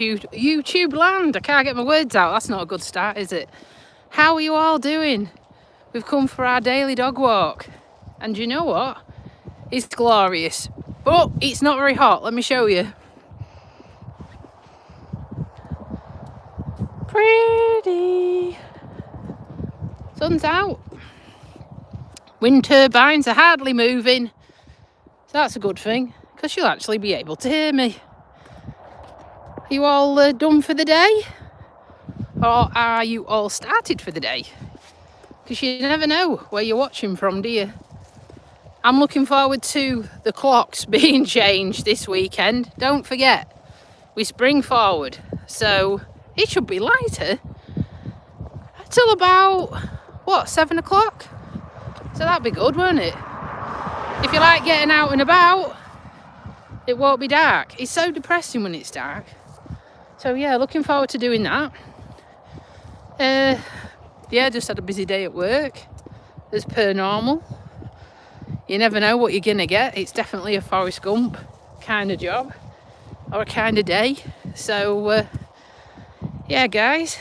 YouTube land. I can't get my words out. That's not a good start, is it? How are you all doing? We've come for our daily dog walk. And you know what? It's glorious. But it's not very hot. Let me show you. Pretty. Sun's out. Wind turbines are hardly moving. So that's a good thing, because you'll actually be able to hear me. Are you all done for the day? Or are you all started for the day? Because you never know where you're watching from, do you? I'm looking forward to the clocks being changed this weekend. Don't forget, we spring forward. So it should be lighter till about, 7 o'clock? So that'd be good, won't it? If you like getting out and about, it won't be dark. It's so depressing when it's dark. So yeah, looking forward to doing that. Just had a busy day at work, as per normal. You never know what you're gonna get. It's definitely a Forrest Gump kind of job, or a kind of day. So yeah guys,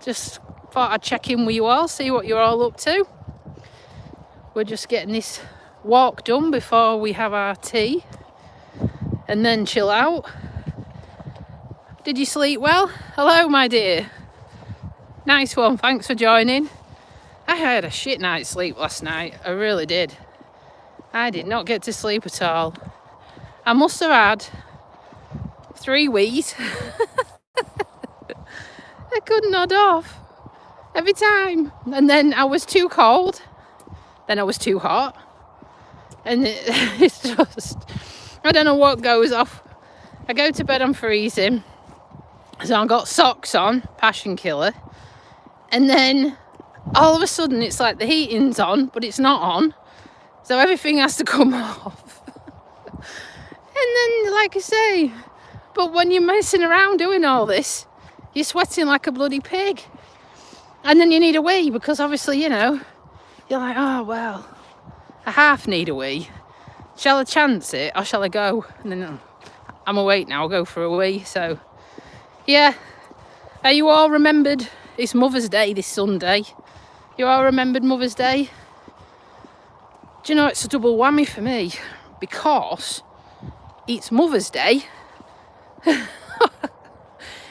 just thought I'd check in with you all, see what you're all up to. We're just getting this walk done before we have our tea and then chill out. Did you sleep well? Hello my dear. Nice one, thanks for joining. I had a shit night's sleep last night, I really did. I did not get to sleep at all. I must have had 3 weeks. I couldn't nod off every time. And then I was too cold, then I was too hot. And it's just, I don't know what goes off. I go to bed, I'm freezing. So I've got socks on, passion killer. And then all of a sudden it's like the heating's on, but it's not on. So everything has to come off. And then, like I say, but when you're messing around doing all this, you're sweating like a bloody pig. And then you need a wee, because obviously, you're like, oh, well, I half need a wee. Shall I chance it or shall I go? And then I'm awake now, I'll go for a wee. So, yeah. Are you all remembered? It's Mother's Day this Sunday. You all remembered Mother's Day? Do you know, it's a double whammy for me, because it's Mother's Day.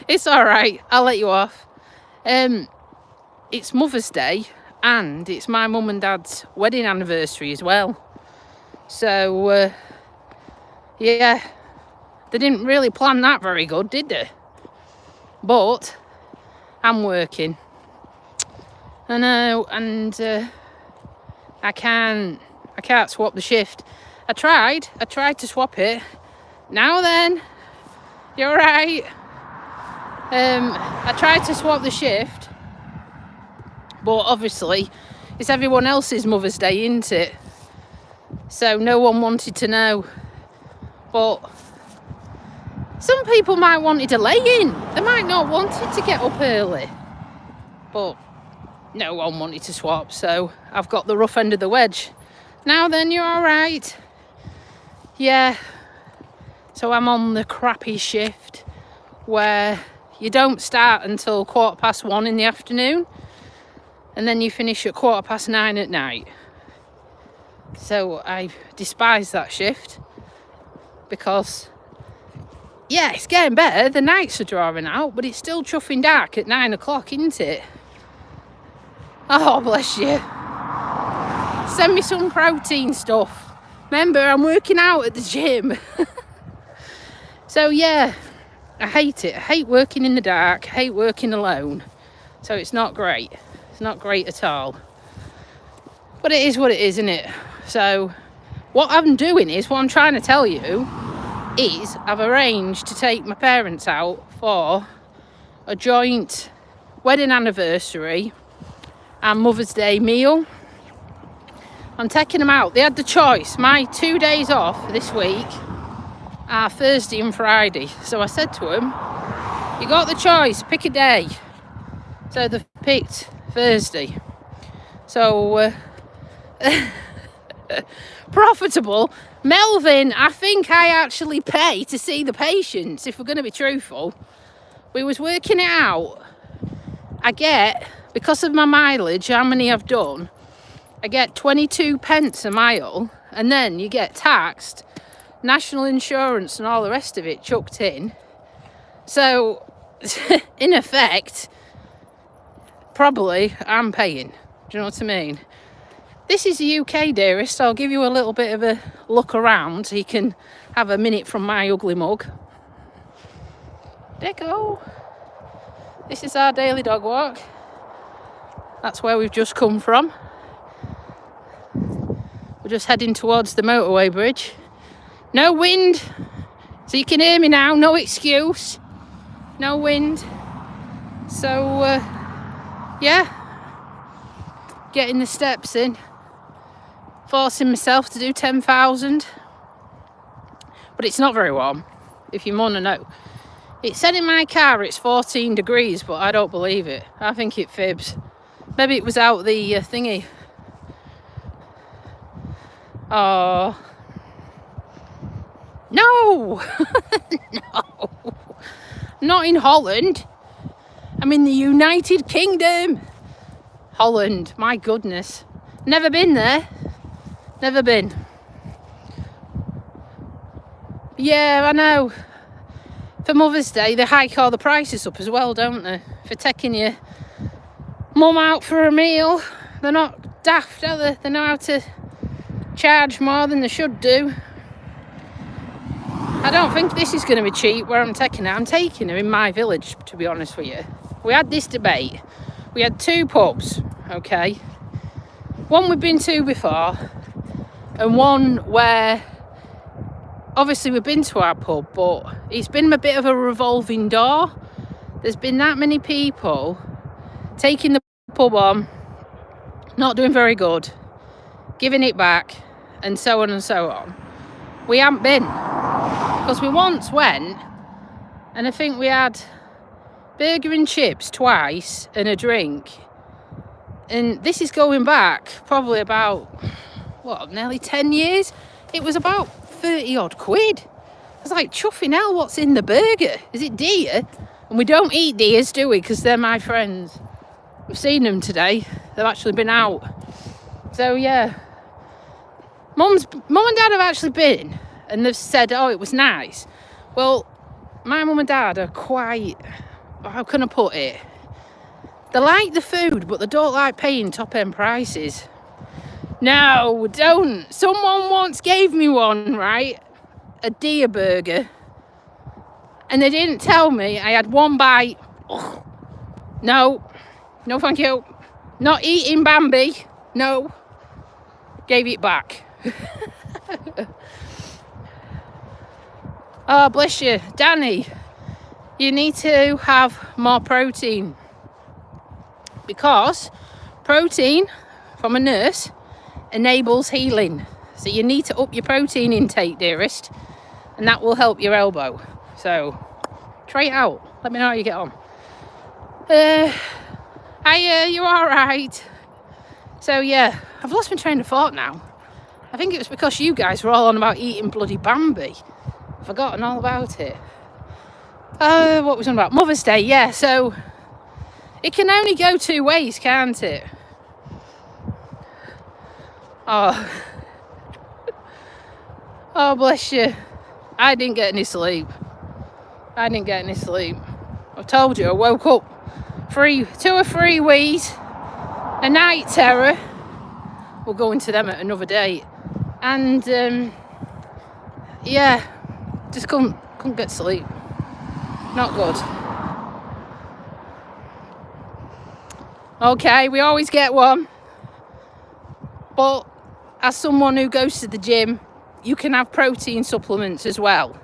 It's all right, I'll let you off. It's Mother's Day, and it's my mum and dad's wedding anniversary as well. So, yeah, they didn't really plan that very good, did they? But I'm working. I know, and I can't swap the shift. I tried to swap it. Now then, you're right. I tried to swap the shift, but obviously it's everyone else's Mother's Day, isn't it? So no one wanted to know. But some people might want to lay in. They might not want it to get up early. But no one wanted to swap, so I've got the rough end of the wedge. Now then, you're all right. Yeah. So I'm on the crappy shift where you don't start until 1:15 in the afternoon, and then you finish at 9:15 at night. So I despise that shift, because yeah, it's getting better. The nights are drawing out, but it's still chuffing dark at 9 o'clock, isn't it? Oh, bless you. Send me some protein stuff. Remember, I'm working out at the gym. So yeah, I hate it. I hate working in the dark. I hate working alone. So it's not great. It's not great at all. But it is what it is, isn't it? So what I'm doing is, what I'm trying to tell you is, I've arranged to take my parents out for a joint wedding anniversary and Mother's Day meal. I'm taking them out. They had the choice. My 2 days off this week are Thursday and Friday. So I said to them, you got the choice, pick a day. So they've picked Thursday. So profitable. Melvin, I think I actually pay to see the patients, if we're going to be truthful. We was working it out. I get, because of my mileage, how many I've done, I get 22 pence a mile, and then you get taxed, national insurance and all the rest of it chucked in. So, in effect, probably I'm paying. Do you know what I mean? This is the UK, dearest. I'll give you a little bit of a look around so you can have a minute from my ugly mug. There you go. This is our daily dog walk. That's where we've just come from. We're just heading towards the motorway bridge. No wind, so you can hear me now. No excuse. No wind. So, yeah. Getting the steps in. Forcing myself to do 10,000. But it's not very warm, if you want to know. It said in my car it's 14 degrees, but I don't believe it. I think it fibs. Maybe it was out the thingy. Oh. No! No. Not in Holland. I'm in the United Kingdom. Holland, my goodness. Never been there. Never been. Yeah, I know. For Mother's Day, they hike all the prices up as well, don't they? For taking your mum out for a meal. They're not daft, are they? They know how to charge more than they should do. I don't think this is going to be cheap where I'm taking her. I'm taking her in my village, to be honest with you. We had this debate. We had 2 pubs, okay? One we've been to before, and one where obviously we've been to our pub, but it's been a bit of a revolving door. There's been that many people taking the pub on, not doing very good, giving it back, and so on and so on. We haven't been, because we once went, and I think we had burger and chips twice and a drink, and this is going back probably about nearly 10 years. It was about 30 odd quid. I was like, chuffing hell, what's in the burger? Is it deer? And we don't eat deers, do we? Because they're my friends. We've seen them today. They've actually been out. So yeah, Mum and Dad have actually been, and they've said, oh, it was nice. Well, my mum and dad are quite, how can I put it? They like the food, but they don't like paying top-end prices. No, don't. Someone once gave me one, right? A deer burger. And they didn't tell me. I had one bite. Ugh. No. No, thank you. Not eating Bambi. No. Gave it back. Oh, bless you. Danny, you need to have more protein. Because protein from a nurse enables healing. So you need to up your protein intake, dearest. And that will help your elbow. So try it out. Let me know how you get on. Hiya, you alright? So yeah, I've lost my train of thought now. I think it was because you guys were all on about eating bloody Bambi. I've forgotten all about it. What was on about? Mother's Day, yeah. So it can only go 2 ways, can't it? Oh. Oh, bless you. I didn't get any sleep. I've told you, I woke up 2 or 3 weeks, a night terror. We'll go into them at another date. And, yeah, just couldn't get sleep. Not good. Okay, we always get one. But as someone who goes to the gym, you can have protein supplements as well.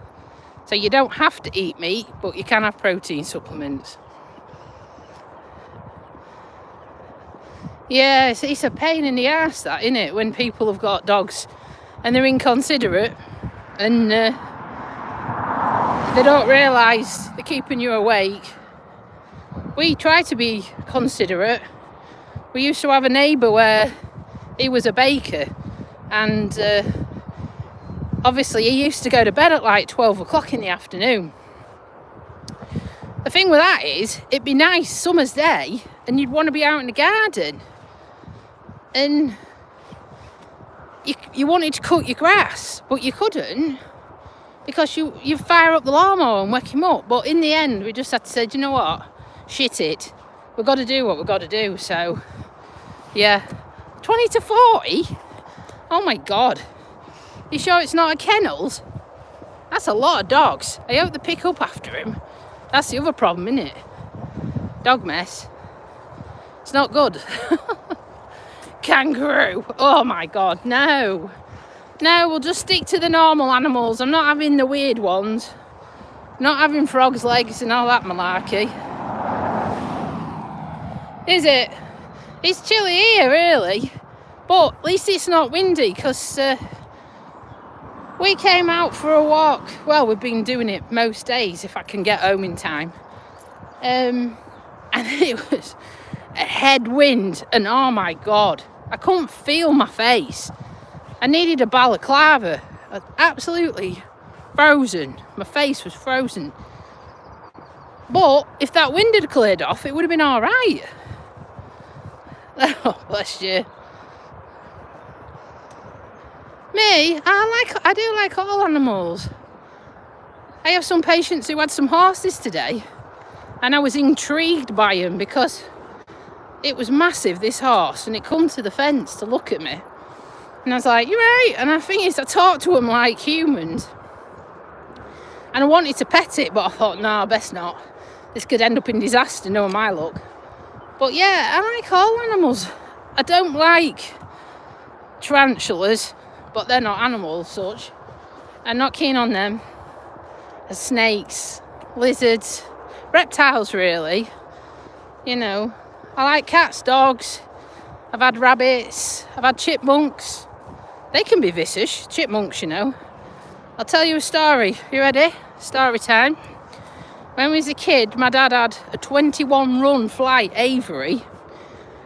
So you don't have to eat meat, but you can have protein supplements. Yeah, it's a pain in the arse, that, isn't it? When people have got dogs and they're inconsiderate and they don't realise they're keeping you awake. We try to be considerate. We used to have a neighbour where he was a baker, and obviously he used to go to bed at like 12 o'clock in the afternoon. The thing with that is, it'd be nice summer's day and you'd want to be out in the garden. And you wanted to cut your grass, but you couldn't because you fire up the lawnmower and wake him up. But in the end, we just had to say, do you know what? Shit it. We've got to do what we've got to do. So, yeah. 20 to 40? Oh my God. You sure it's not a kennels? That's a lot of dogs. I hope they pick up after him. That's the other problem, isn't it? Dog mess. It's not good. Kangaroo. Oh my God, no. No, we'll just stick to the normal animals. I'm not having the weird ones. Not having frogs' legs and all that malarkey. Is it? It's chilly here, really. But at least it's not windy, because we came out for a walk. Well, we've been doing it most days if I can get home in time. And it was a headwind, and oh my God, I couldn't feel my face. I needed a balaclava. Absolutely frozen. My face was frozen. But if that wind had cleared off, it would have been all right. Oh, bless you. Me, I do like all animals. I have some patients who had some horses today, and I was intrigued by them because it was massive, this horse, and it come to the fence to look at me. And I was like, you're right. And the thing is, I talked to them like humans. And I wanted to pet it, but I thought, no, best not. This could end up in disaster, knowing my luck. But yeah, I like all animals. I don't like tarantulas, but they're not animals, such. I'm not keen on them. Snakes, lizards, reptiles, really. You know, I like cats, dogs. I've had rabbits. I've had chipmunks. They can be vicious, chipmunks, you know. I'll tell you a story. You ready? Story time. When we was a kid, my dad had a 21-run flight aviary,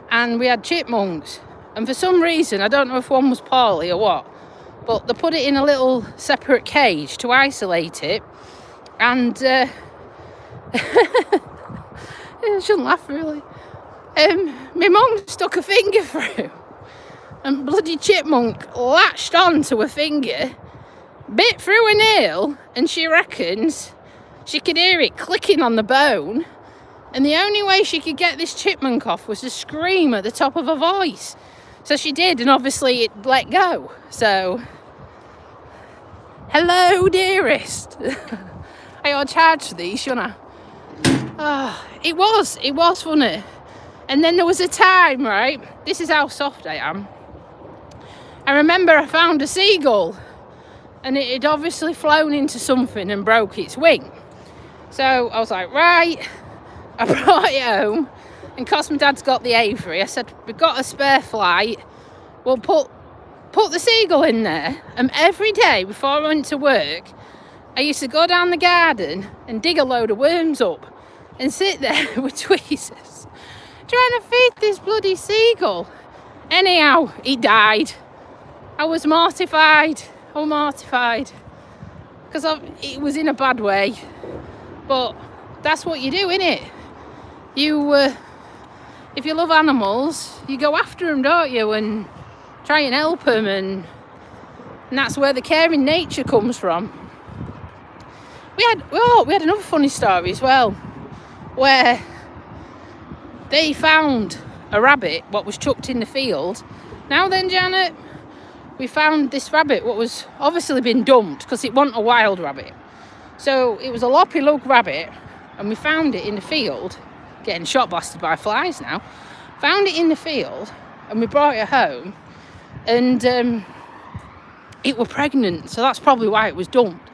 and we had chipmunks. And for some reason, I don't know if one was poorly or what, but they put it in a little separate cage to isolate it. And I shouldn't laugh, really. My mum stuck a finger through, and bloody chipmunk latched onto a finger, bit through a nail, and she reckons she could hear it clicking on the bone. And the only way she could get this chipmunk off was to scream at the top of her voice. So she did, and obviously it let go. So, hello, dearest. I ought to charge for these, shouldn't I? It was funny. And then there was a time, right? This is how soft I am. I remember I found a seagull, and it had obviously flown into something and broke its wing. So I was like, right, I brought it home, and because my dad's got the aviary, I said, we've got a spare flight, we'll put the seagull in there. And every day before I went to work, I used to go down the garden and dig a load of worms up and sit there with tweezers trying to feed this bloody seagull. Anyhow, he died. I was mortified. Because it was in a bad way. But that's what you do, innit? You, if you love animals, you go after them, don't you? And try and help them. And that's where the caring nature comes from. We had another funny story as well, where they found a rabbit what was chucked in the field. Now then, Janet, we found this rabbit what was obviously been dumped because it wasn't a wild rabbit. So it was a loppy lug rabbit, and we found it in the field, getting shot blasted by flies now. Found it in the field, and we brought it home, and it were pregnant, so that's probably why it was dumped.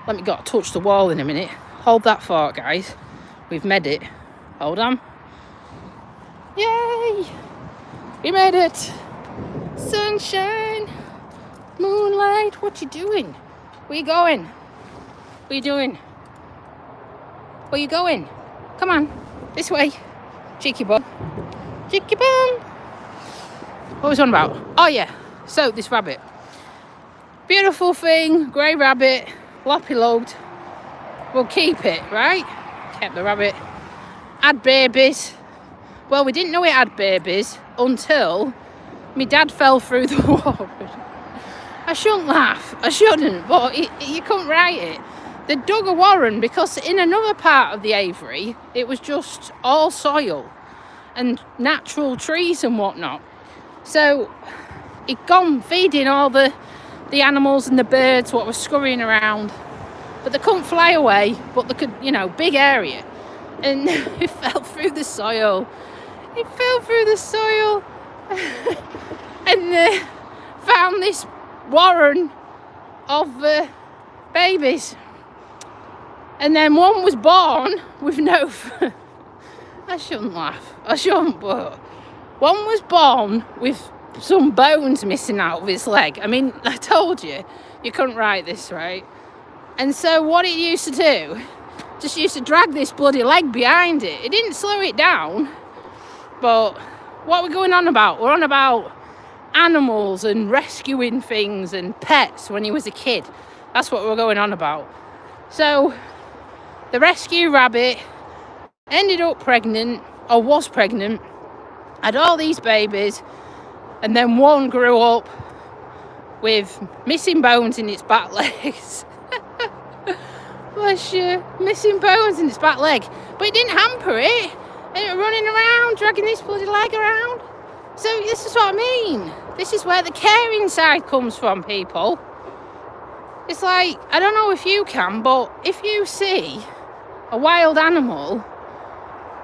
Let me go touch the wall in a minute. Hold that thought, guys. We've made it. Hold on. Yay! We made it. Sunshine, moonlight. What you doing? Where you going? What you doing? Where you going? Come on, this way. Cheeky bum. Cheeky bum. What was I on about? Oh yeah. So this rabbit. Beautiful thing, grey rabbit, loppy lugged. We'll keep it, right? kept the rabbit. Had babies. Well, we didn't know it had babies until my dad fell through the wall. I shouldn't laugh. I shouldn't, but you couldn't write it. They dug a warren because in another part of the aviary, it was just all soil and natural trees and whatnot. So he'd gone feeding all the animals and the birds what were scurrying around. But they couldn't fly away, but they could, big area. And it fell through the soil. It fell through the soil. And found this warren of babies. And then one was born with no... I shouldn't laugh. I shouldn't, but... One was born with some bones missing out of his leg. I mean, I told you couldn't write this, right? And so what it used to do, just used to drag this bloody leg behind it. It didn't slow it down. But what we're going on about? We're on about animals and rescuing things and pets when he was a kid. That's what we're going on about. So the rescue rabbit ended up pregnant, or was pregnant, had all these babies, and then one grew up with missing bones in its back legs. Bless you, missing bones in its back leg. But it didn't hamper it. And it was running around, dragging this bloody leg around. So this is what I mean. This is where the caring side comes from, people. It's like, I don't know if you can, but if you see a wild animal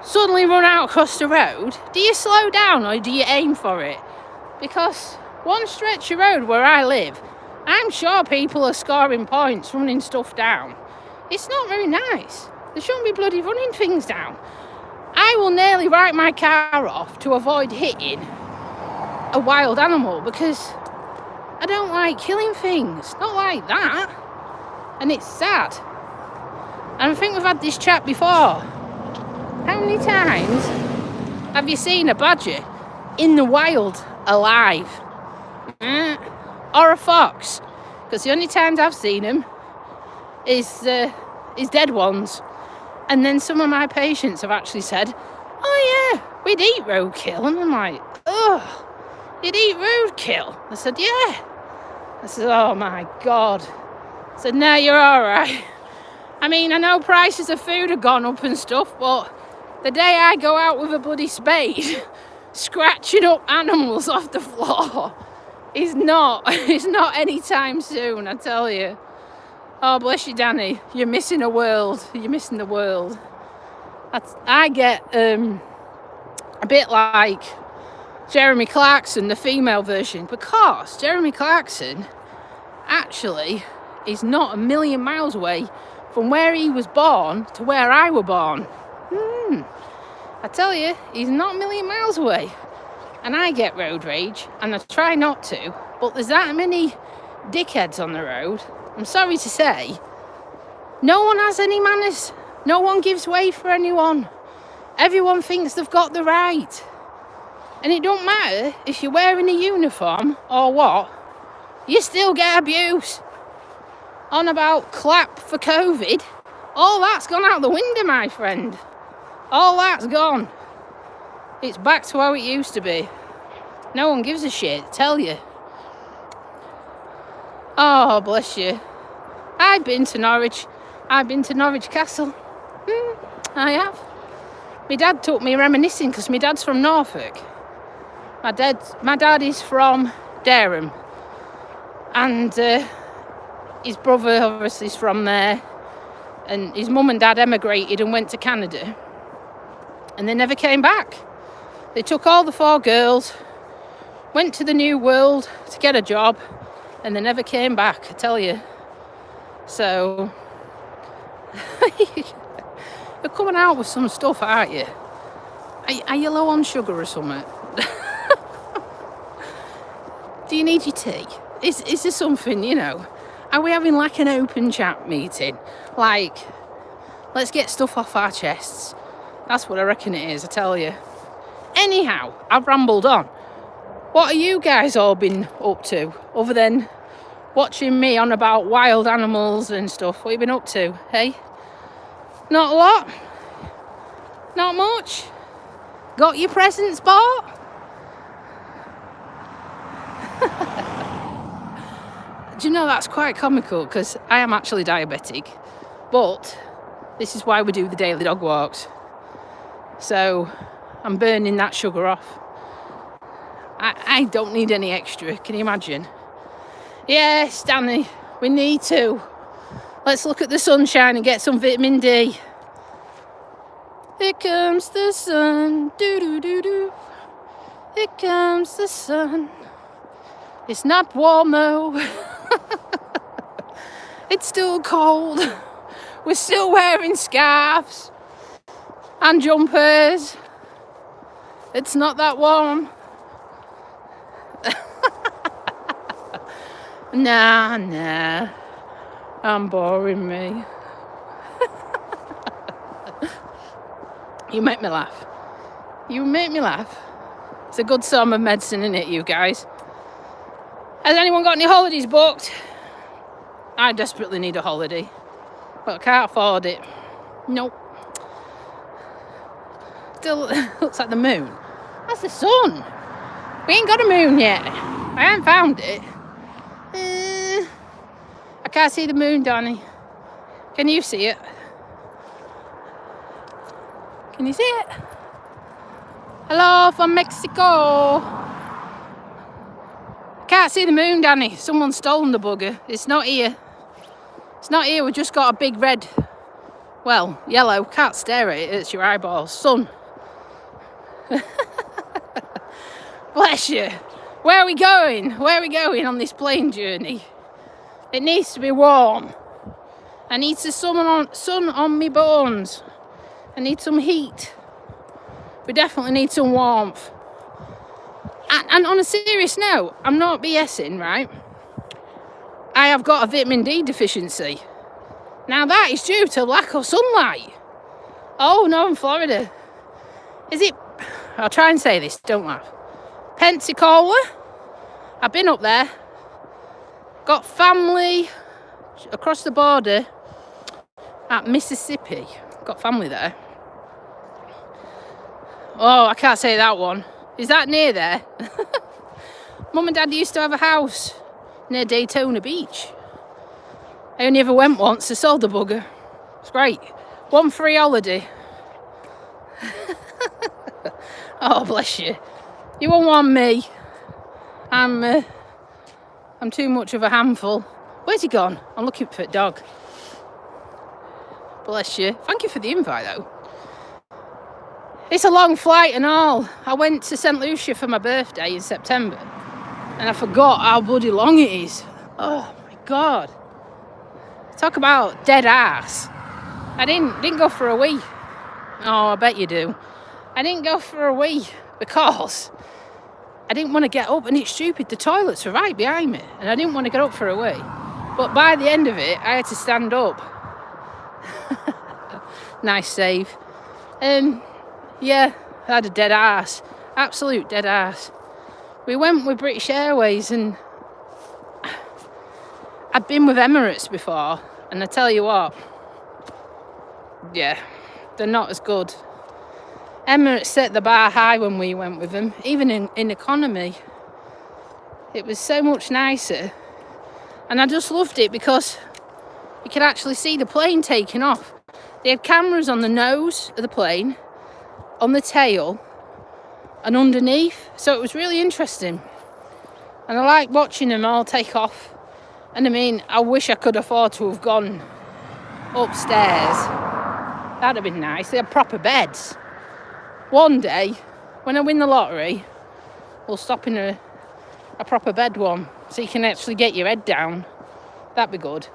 suddenly run out across the road, do you slow down or do you aim for it? Because one stretch of road where I live, I'm sure people are scoring points, running stuff down. It's not very nice. They shouldn't be bloody running things down. I will nearly write my car off to avoid hitting a wild animal because I don't like killing things. Not like that. And it's sad. And I think we've had this chat before. How many times have you seen a badger in the wild alive? Or a fox? Because the only times I've seen them is dead ones. And then some of my patients have actually said, oh yeah, we'd eat roadkill. And I'm like, ugh, you'd eat roadkill? I said, yeah. I said, oh my God. I said, no, you're all right. I mean, I know prices of food have gone up and stuff, but the day I go out with a bloody spade, scratching up animals off the floor, it's not anytime soon, I tell you. Oh, bless you, Danny. You're missing a world. You're missing the world. I get a bit like Jeremy Clarkson, the female version, because Jeremy Clarkson actually is not a million miles away from where he was born to where I was born. I tell you, he's not a million miles away. And I get road rage, and I try not to, but there's that many dickheads on the road. I'm sorry to say, no one has any manners. No one gives way for anyone. Everyone thinks they've got the right. And it don't matter if you're wearing a uniform or what, you still get abuse. On about clap for COVID, all that's gone out the window, my friend. All that's gone. It's back to how it used to be. No one gives a shit, tell you. Oh, bless you. I've been to Norwich. I've been to Norwich Castle. I have. My dad took me reminiscing because my dad's from Norfolk. My dad is from Durham. And his brother obviously is from there. And his mum and dad emigrated and went to Canada. And they never came back. They took all the 4 girls, went to the New World to get a job, and they never came back, I tell you. So, you're coming out with some stuff, aren't you? Are you low on sugar or something? Do you need your tea? Is there something, Are we having like an open chat meeting? Like, let's get stuff off our chests. That's what I reckon it is, I tell you. Anyhow, I've rambled on. What have you guys all been up to, other than watching me on about wild animals and stuff? What have you been up to, hey? Not a lot? Not much. Got your presents bought? Do you know, that's quite comical because I am actually diabetic, but this is why we do the daily dog walks. So I'm burning that sugar off. I don't need any extra, can you imagine? Yes, Danny, we need to. Let's look at the sunshine and get some vitamin D. Here comes the sun, do-do-do-do. Here comes the sun. It's not warm though. It's still cold. We're still wearing scarves and jumpers. It's not that warm. Nah. I'm boring me. You make me laugh. It's a good sum of medicine, isn't it, you guys? Has anyone got any holidays booked? I desperately need a holiday, but I can't afford it. Nope. Still looks like the moon. That's the sun. We ain't got a moon yet. I haven't found it. I can't see the moon, Donnie. Can you see it? Can you see it? Hello from Mexico. Can't see the moon, Danny. Someone's stolen the bugger. It's not here. We've just got a big red, well, yellow. Can't stare at it. It's your eyeballs. Sun. Bless you. Where are we going on this plane journey? It needs to be warm. I need the sun on me bones. I need some heat. We definitely need some warmth. And on a serious note, I'm not BSing, right? I have got a vitamin D deficiency. Now that is due to lack of sunlight. Oh no, in Florida. Is it? I'll try and say this, don't laugh. Pensacola. I've been up there. Got family across the border at Mississippi. Got family there. Oh, I can't say that one. Is that near there? Mum and Dad used to have a house near Daytona Beach. I only ever went once. I sold the bugger. It's great. One free holiday. Oh, bless you. You won't want me. I'm too much of a handful. Where's he gone? I'm looking for a dog. Bless you. Thank you for the invite, though. It's a long flight and all. I went to St. Lucia for my birthday in September, and I forgot how bloody long it is. Oh my God. Talk about dead ass. I didn't go for a wee. Oh, I bet you do. I didn't go for a wee because I didn't want to get up, and it's stupid. The toilets were right behind me, and I didn't want to get up for a wee. But by the end of it, I had to stand up. Nice save. Yeah, I had a dead ass. Absolute dead ass. We went with British Airways, and I'd been with Emirates before, and I tell you what, yeah, they're not as good. Emirates set the bar high when we went with them, even in economy. It was so much nicer, and I just loved it because you could actually see the plane taking off. They had cameras on the nose of the plane, on the tail, and underneath, so it was really interesting. And I like watching them all take off. And I mean, I wish I could afford to have gone upstairs. That'd have been nice. They had proper beds. One day, when I win the lottery, we'll stop in a proper bed one, so you can actually get your head down. That'd be good.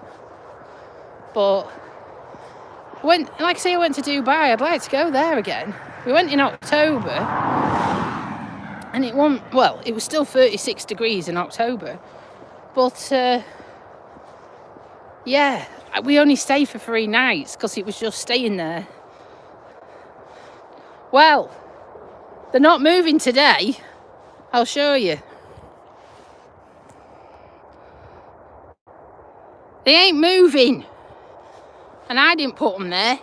But like I say, I went to Dubai. I'd like to go there again. We went in October, and it was still 36 degrees in October. But yeah, we only stayed for 3 nights because it was just staying there. Well, they're not moving today. I'll show you. They ain't moving. And I didn't put them there.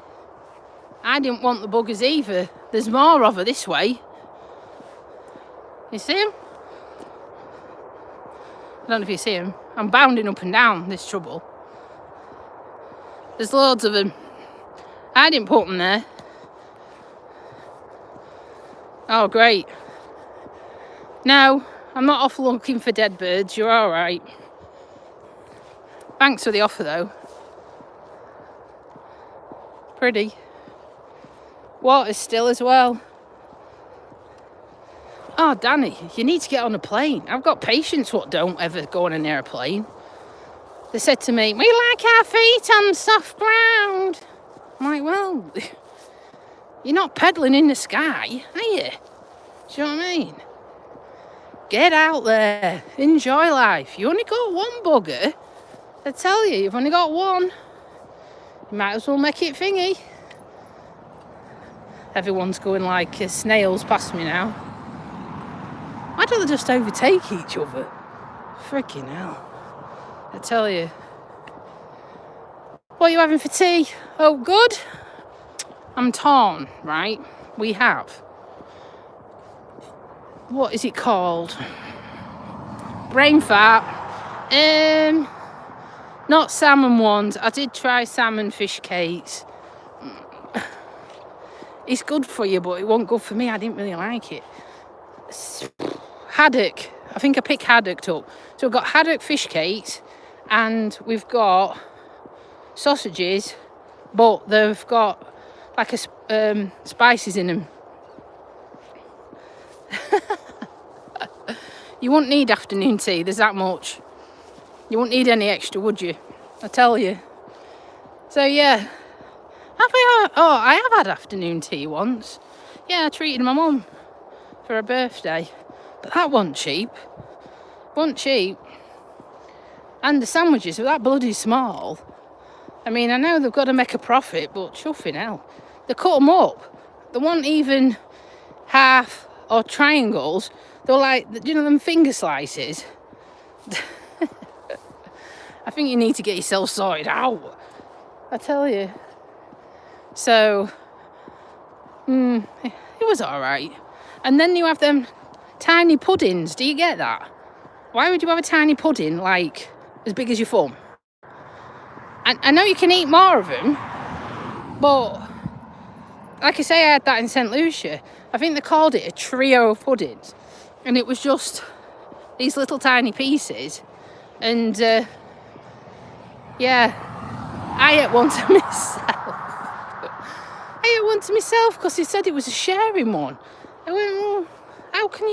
I didn't want the buggers either. There's more of her this way. You see them? I don't know if you see them. I'm bounding up and down this trouble. There's loads of them. I didn't put them there. Oh, great. No, I'm not off looking for dead birds. You're all right. Thanks for the offer, though. Pretty. Water's still as well. Oh, Danny, you need to get on a plane. I've got patients what don't ever go on an airplane. They said to me, we like our feet on soft ground. I'm like, well, you're not pedaling in the sky, are you? Do you know what I mean? Get out there. Enjoy life. You only got one bugger. I tell you, you've only got one. You might as well make it thingy. Everyone's going like snails past me now. Why don't they just overtake each other? Freaking hell. I tell you. What are you having for tea? Oh, good. I'm torn, right? We have. What is it called? Brain fart. Not salmon ones. I did try salmon fish cakes. It's good for you, but it wasn't good for me. I didn't really like it. Haddock. I think I picked haddock up. So we've got haddock fish cakes and we've got sausages, but they've got like spices in them. You wouldn't need afternoon tea. There's that much. You wouldn't need any extra, would you? I tell you. So yeah. I have had afternoon tea once. Yeah, I treated my mum for her birthday. But that wasn't cheap. Wasn't cheap. And the sandwiches were that bloody small. I mean, I know they've got to make a profit, but chuffing hell. They cut them up. They weren't even half or triangles. They were like, you know, them finger slices. I think you need to get yourself sorted out. I tell you. So, it was all right. And then you have them tiny puddings. Do you get that? Why would you have a tiny pudding like as big as your thumb? And I know you can eat more of them, but like I say, I had that in St. Lucia. I think they called it a trio of puddings, and it was just these little tiny pieces. And yeah, I ate one to myself. I ate one to myself because he said it was a sharing one. I went, well, how can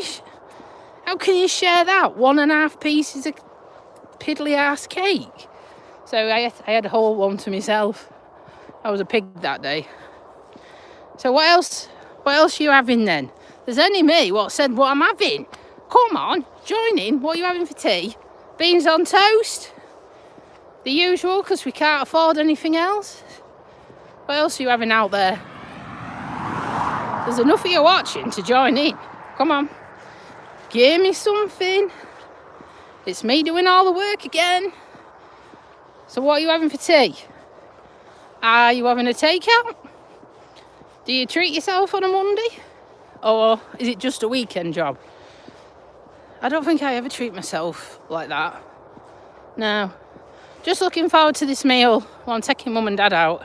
you share that? 1.5 pieces of piddly ass cake. So I had a whole one to myself. I was a pig that day. So what else are you having then? There's only me what said what I'm having. Come on, join in. What are you having for tea? Beans on toast? The usual, because we can't afford anything else. What else are you having out there? There's enough of you watching to join in. Come on. Give me something. It's me doing all the work again. So what are you having for tea? Are you having a takeout? Do you treat yourself on a Monday? Or is it just a weekend job? I don't think I ever treat myself like that. No. Just looking forward to this meal while I'm taking mum and dad out.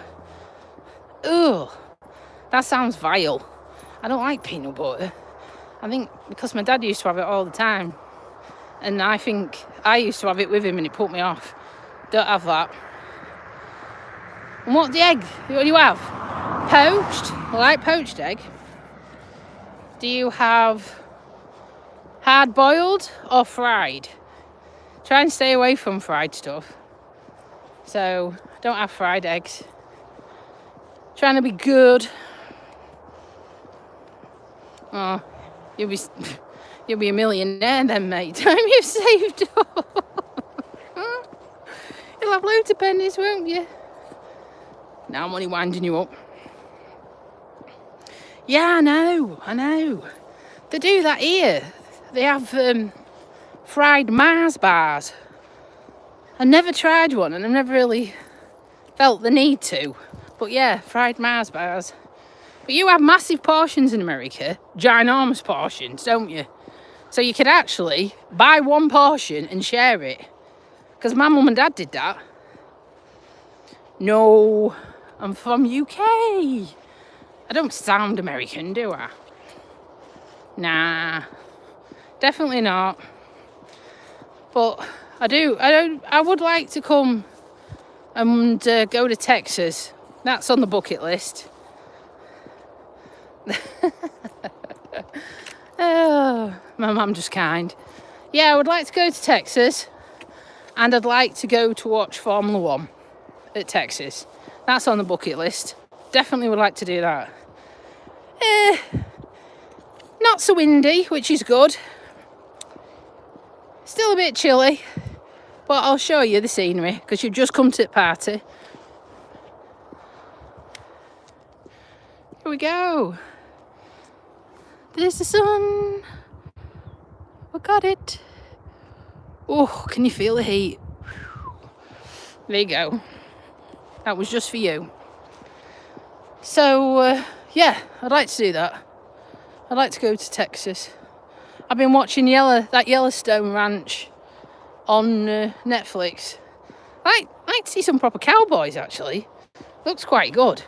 Ugh. That sounds vile. I don't like peanut butter. I think because my dad used to have it all the time. And I think I used to have it with him and it put me off. Don't have that. And what the egg? What do you have? Poached? I like poached egg. Do you have hard boiled or fried? Try and stay away from fried stuff. So don't have fried eggs. Trying to be good. Oh, you'll be a millionaire then, mate. Time you've saved up. You'll have loads of pennies, won't you? Now I'm only winding you up. Yeah, I know. They do that here. They have fried Mars bars. I never tried one and I've never really felt the need to. But yeah, fried Mars bars. But you have massive portions in America, ginormous portions, don't you? So you could actually buy one portion and share it. Because my mum and dad did that. No, I'm from UK. I don't sound American, do I? Nah, definitely not. But I would like to come and go to Texas. That's on the bucket list. Oh, my mum just kind. Yeah, I would like to go to Texas, and I'd like to go to watch Formula 1 at Texas. That's on the bucket list. Definitely would like to do that. Not so windy, which is good. Still a bit chilly, but I'll show you the scenery because you've just come to the party. Here we go. There's the sun. We got it. Oh, can you feel the heat? There you go. That was just for you. So, yeah, I'd like to do that. I'd like to go to Texas. I've been watching that Yellowstone Ranch on Netflix. I like to see some proper cowboys, actually. Looks quite good.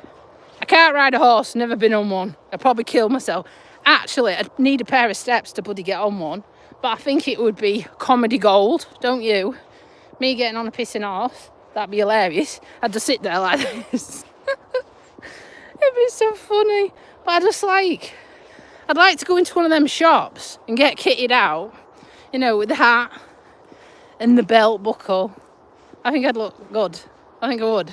I can't ride a horse, never been on one. I'd probably kill myself. Actually, I'd need a pair of steps to bloody get on one. But I think it would be comedy gold, don't you? Me getting on a pissing horse. That'd be hilarious. I'd just sit there like this. It'd be so funny. But I'd like to go into one of them shops and get kitted out, you know, with the hat and the belt buckle. I think I'd look good. I think I would.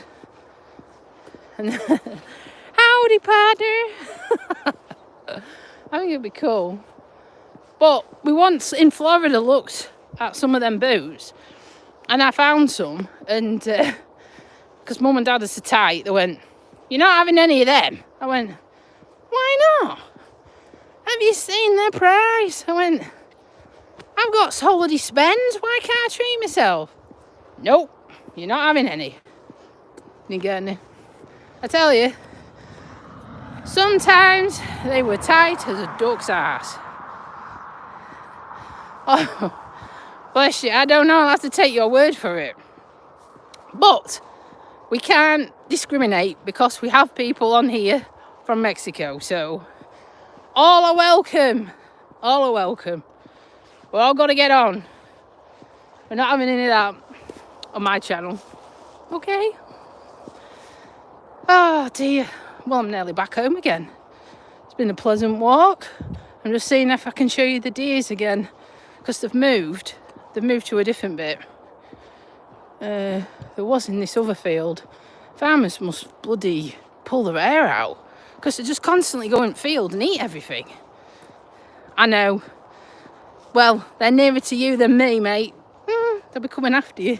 And howdy, partner. I think it'd be cool. But we once in Florida looked at some of them boots, and I found some, and because mum and dad are so tight, they went, "You're not having any of them." I went, "Why not? Have you seen their price?" I went, "I've got holiday spends. Why can't I treat myself?" "Nope, you're not having any." You get any? I tell you, sometimes they were tight as a duck's ass. Oh, bless you. I don't know. I'll have to take your word for it. But we can't discriminate because we have people on here from Mexico. So all are welcome. All are welcome. We're all got to get on. We're not having any of that on my channel. Okay? Oh, dear. Well, I'm nearly back home again. It's been a pleasant walk. I'm just seeing if I can show you the deers again. Because they've moved to a different bit. There was in this other field. Farmers must bloody pull their hair out because they just constantly go in the field and eat everything. I know. Well, they're nearer to you than me, mate. They'll be coming after you.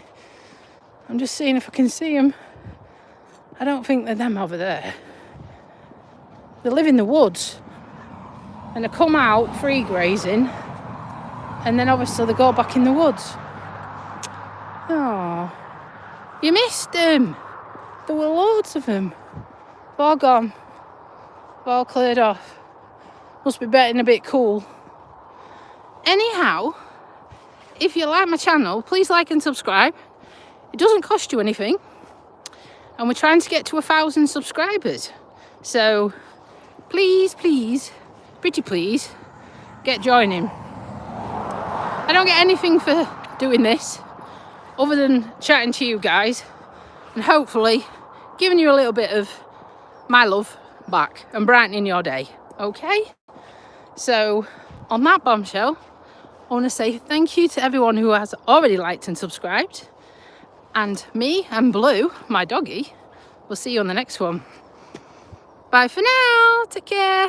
I'm just seeing if I can see them. I don't think they're them over there. They live in the woods and they come out free grazing. And then obviously they go back in the woods. Oh, you missed them. There were loads of them. They're all gone. They're all cleared off. Must be getting a bit cool. Anyhow, if you like my channel, please like and subscribe. It doesn't cost you anything. And we're trying to get to 1,000 subscribers. So please, pretty please, get joining. I don't get anything for doing this other than chatting to you guys and hopefully giving you a little bit of my love back and brightening your day. Okay? So on that bombshell, I want to say thank you to everyone who has already liked and subscribed. And me and Blue, my doggy, we'll see you on the next one. Bye for now. Take care.